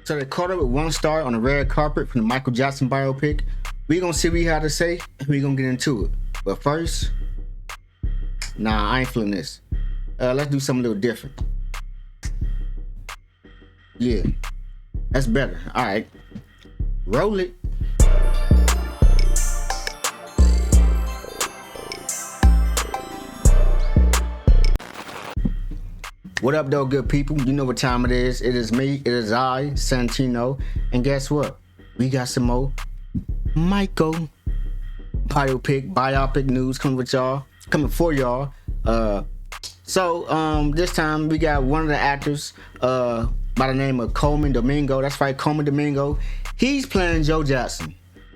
So they caught up with one star on the red carpet from the Michael Jackson biopic. We gonna see what he had to say, and we gonna get into it. But first, nah, I ain't feeling this. Let's do something a little different. Yeah, that's better. All right, roll it. What up, though, good people? You know what time it is. It is me. It is I, Santino. And guess what? We got some more Michael biopic news coming for y'all. So this time we got one of the actors by the name of Colman Domingo. That's right, Colman Domingo. He's playing Joe Jackson.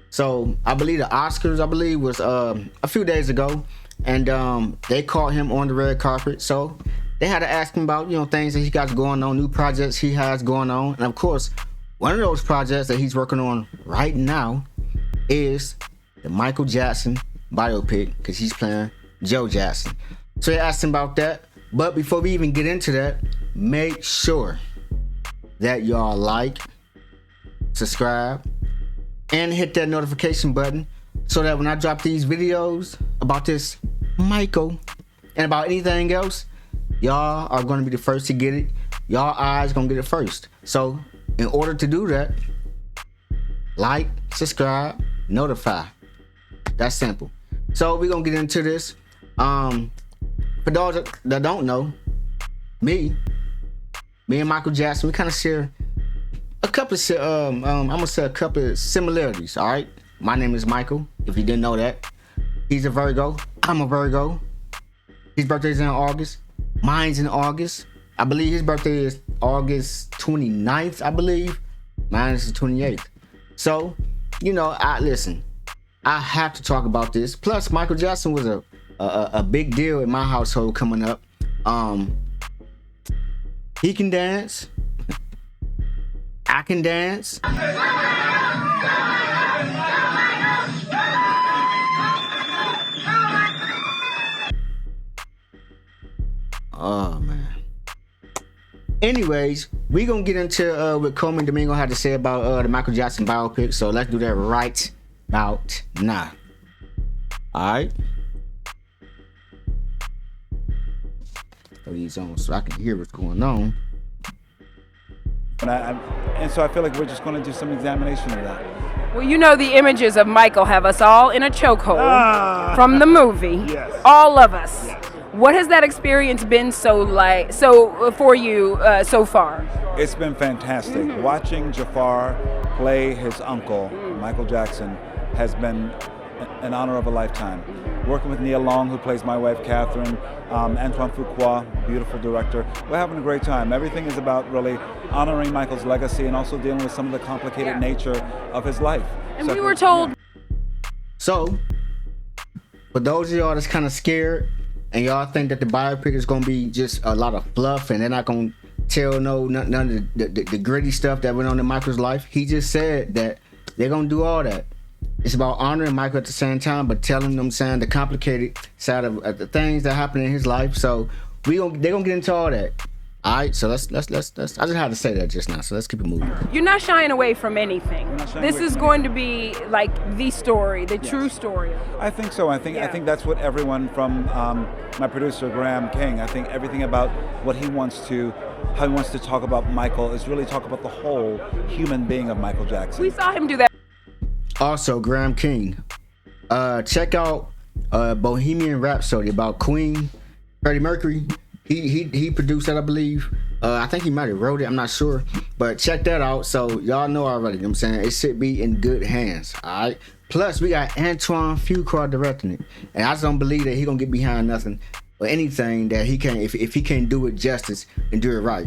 So I believe the Oscars, was a few days ago, and they caught him on the red carpet. So they had to ask him about, things that he got going on, new projects he has going on. And of course, one of those projects that he's working on right now is the Michael Jackson biopic, because he's playing Joe Jackson. So they asked him about that. But before we even get into that, make sure that y'all like, subscribe, and hit that notification button so that when I drop these videos about this Michael and about anything else, y'all are going to be the first to get it. Y'all eyes going to get it first. So in order to do that, like, subscribe, notify. That's simple. So we're going to get into this. For those that don't know, me and Michael Jackson, we kind of share a couple of, I'm going to say a couple of similarities, all right? My name is Michael, if you didn't know that. He's a Virgo. I'm a Virgo. His birthday's in August. Mine's in August. I believe his birthday is August 29th, I believe. Mine is the 28th. So, I have to talk about this. Plus, Michael Jackson was a big deal in my household coming up. He can dance. I can dance. Oh man. Anyways, we gonna get into what Colman Domingo had to say about the Michael Jackson biopic. So let's do that right about now. All right. Put these on so I can hear what's going on. And so I feel like we're just going to do some examination of that. Well, the images of Michael have us all in a chokehold from the movie. Yes. All of us. Yes. What has that experience been so for you so far? It's been fantastic. Mm-hmm. Watching Jaafar play his uncle, Michael Jackson, has been an honor of a lifetime. Working with Nia Long, who plays my wife, Catherine, Antoine Fuqua, beautiful director. We're having a great time. Everything is about really honoring Michael's legacy and also dealing with some of the complicated nature of his life. And we were told. So, for those of y'all that's kind of scared and y'all think that the biopic is going to be just a lot of fluff and they're not going to tell none of the gritty stuff that went on in Michael's life, he just said that they're going to do all that. It's about honoring Michael at the same time, but telling them the complicated side of the things that happen in his life. So they're gonna get into all that. All right, so let's. I just had to say that just now, so let's keep it moving. You're not shying away from anything. This is going to be like the story, the true story. I think so. I think that's what everyone from my producer Graham King. I think everything about how he wants to talk about Michael is really talk about the whole human being of Michael Jackson. We saw him do that. Also, Graham King, check out Bohemian Rhapsody about Queen, Freddie Mercury. He produced that, I believe. I think he might have wrote it, I'm not sure. But check that out. So y'all know already, you know what I'm saying? It should be in good hands, all right? Plus, we got Antoine Fuqua directing it. And I just don't believe that he gonna get behind nothing or anything that he can't, if he can't do it justice and do it right.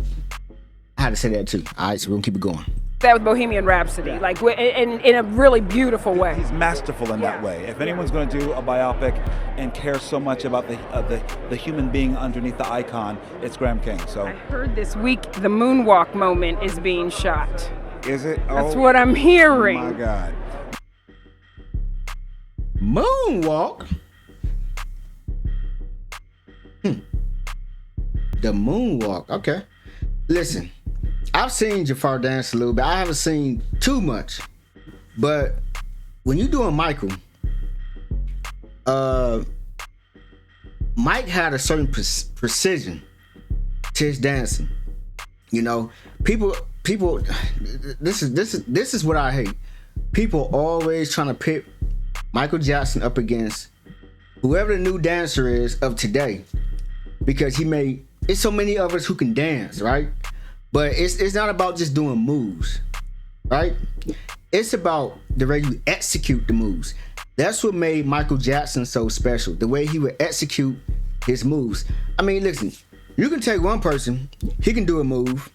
I had to say that too, all right? So we're gonna keep it going. That with Bohemian Rhapsody, like in a really beautiful way. He's masterful in that way. If anyone's going to do a biopic and care so much about the human being underneath the icon, it's Graham King. So I heard this week the moonwalk moment is being shot. Is it? That's what I'm hearing. Oh my God. Moonwalk? The moonwalk. Okay. Listen. I've seen Jafar dance a little bit. I haven't seen too much, but when you're doing Michael, Mike had a certain precision to his dancing. You know, people. This is what I hate. People always trying to pit Michael Jackson up against whoever the new dancer is of today, because it's so many of us who can dance, right? But it's not about just doing moves, right? It's about the way you execute the moves. That's what made Michael Jackson so special, the way he would execute his moves. I mean, listen, you can take one person, he can do a move,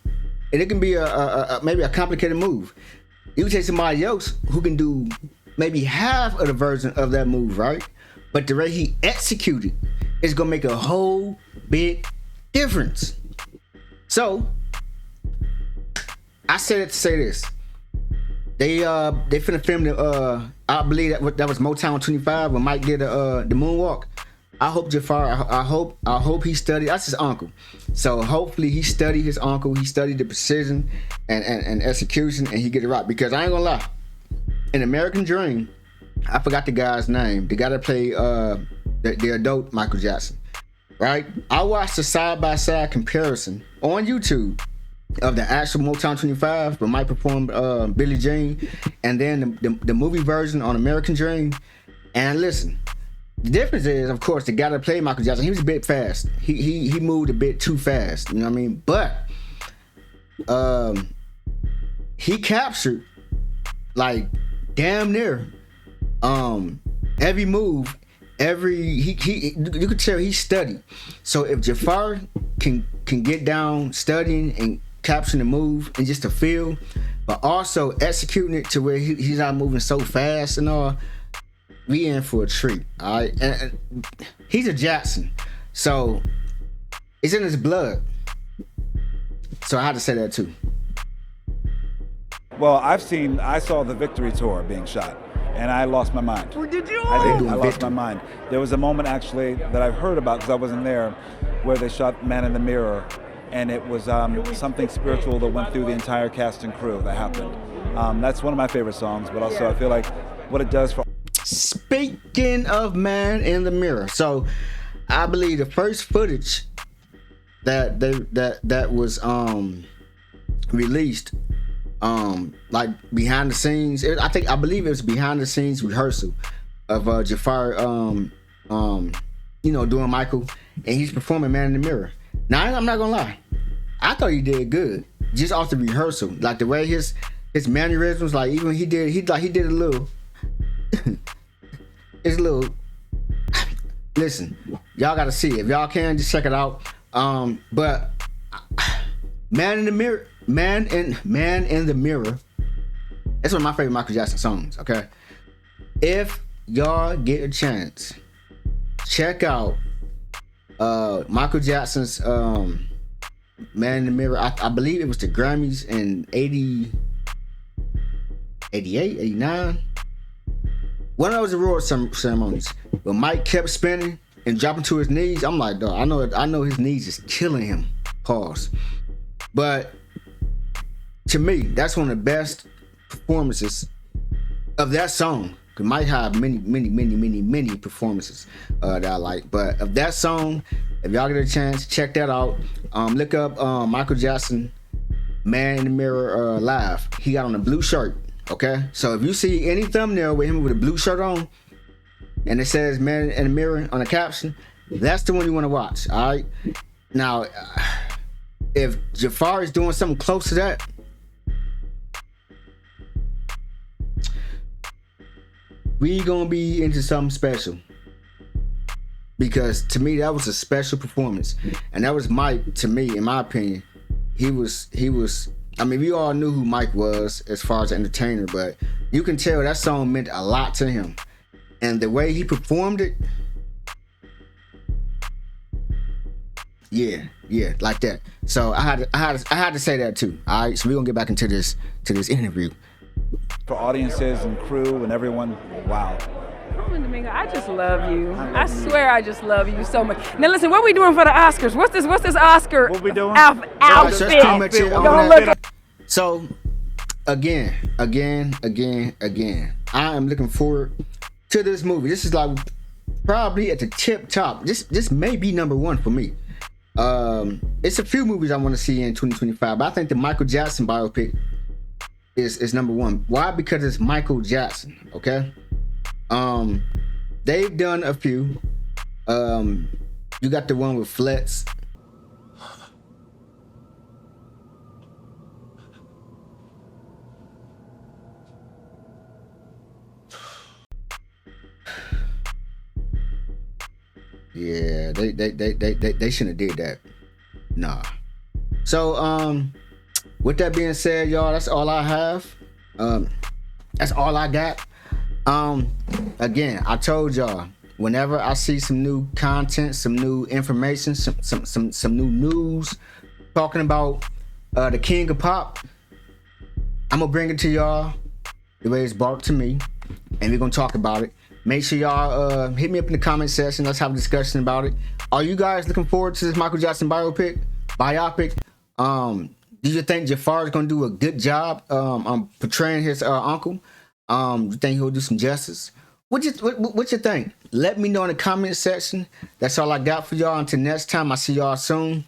and it can be maybe a complicated move. You can take somebody else who can do maybe half of the version of that move, right? But the way he executed is gonna make a whole big difference. So, I said it to say this. They finna film the I believe that was Motown 25 when Mike did the moonwalk. I hope Jafar, I hope he studied. That's his uncle. So hopefully he studied his uncle. He studied the precision and execution, and he get it right. Because I ain't gonna lie, in American Dream, I forgot the guy's name. The guy that played the adult Michael Jackson, right? I watched a side-by-side comparison on YouTube of the actual Motown 25 where Mike performed Billie Jean, and then the movie version on American Dream. And listen, the difference is, of course, the guy that played Michael Jackson, he was a bit fast. He moved a bit too fast, you know what I mean? But he captured like damn near every move, you could tell he studied. So if Jafar can get down studying and capturing the move and just the feel, but also executing it to where he's not moving so fast and all, we in for a treat. All right, and he's a Jackson, so it's in his blood. So I had to say that too. Well, I saw the Victory Tour being shot, and I lost my mind. Oh, did you? I lost my mind. There was a moment actually that I've heard about because I wasn't there, where they shot Man in the Mirror, and it was something spiritual that went through the entire cast and crew that happened. That's one of my favorite songs, but also I feel like what it does for... Speaking of Man in the Mirror, so I believe the first footage that was released, like behind the scenes, I believe it was behind the scenes rehearsal of Jafar doing Michael, and he's performing Man in the Mirror. Now I'm not gonna lie, I thought he did good just off the rehearsal, like the way his mannerisms, like even he did a little it's a little, listen, y'all gotta see it. If y'all can, just check it out. But Man in the Mirror, Man in the Mirror, that's one of my favorite Michael Jackson songs, okay? If y'all get a chance, check out Michael Jackson's Man in the Mirror. I believe it was the Grammys in 88, 89. One of those award ceremonies where Mike kept spinning and dropping to his knees. I'm like, dog, I know his knees is killing him. Pause. But to me, that's one of the best performances of that song. Cause Mike had many performances that I like. But of that song, if y'all get a chance, check that out. Look up Michael Jackson, Man in the Mirror live. He got on a blue shirt. Okay, so if you see any thumbnail with him with a blue shirt on and it says Man in the Mirror on the caption, that's the one you want to watch. All right. Now, if Jafar is doing something close to that, we gonna be into something special, because to me that was a special performance, and that was Mike. To me, in my opinion, he was. I mean, we all knew who Mike was as far as an entertainer, but you can tell that song meant a lot to him. And the way he performed it, yeah, like that. So I had to say that too. All right, so we're gonna get back into this interview. For audiences and crew and everyone, wow. Colman Domingo, I just love you. I swear I just love you so much. Now listen, what are we doing for the Oscars? What's this Oscar What we doing? outfit? Gonna look at So, again, I am looking forward to this movie. This is like probably at the tip top. This may be number one for me. It's a few movies I want to see in 2025, but I think the Michael Jackson biopic is number one. Why? Because it's Michael Jackson. Okay. They've done a few. You got the one with Fletch. Yeah, they shouldn't have did that. Nah. So with that being said, y'all, that's all I have. That's all I got. Again, I told y'all, whenever I see some new content, some new information, some new news talking about the King of Pop, I'm gonna bring it to y'all the way it's brought to me, and we're gonna talk about it. Make sure y'all hit me up in the comment section. Let's have a discussion about it. Are you guys looking forward to this Michael Jackson biopic? Do you think Jaafar is gonna do a good job portraying his uncle? You think he'll do some justice? What you think? Let me know in the comment section. That's all I got for y'all. Until next time, I see y'all soon.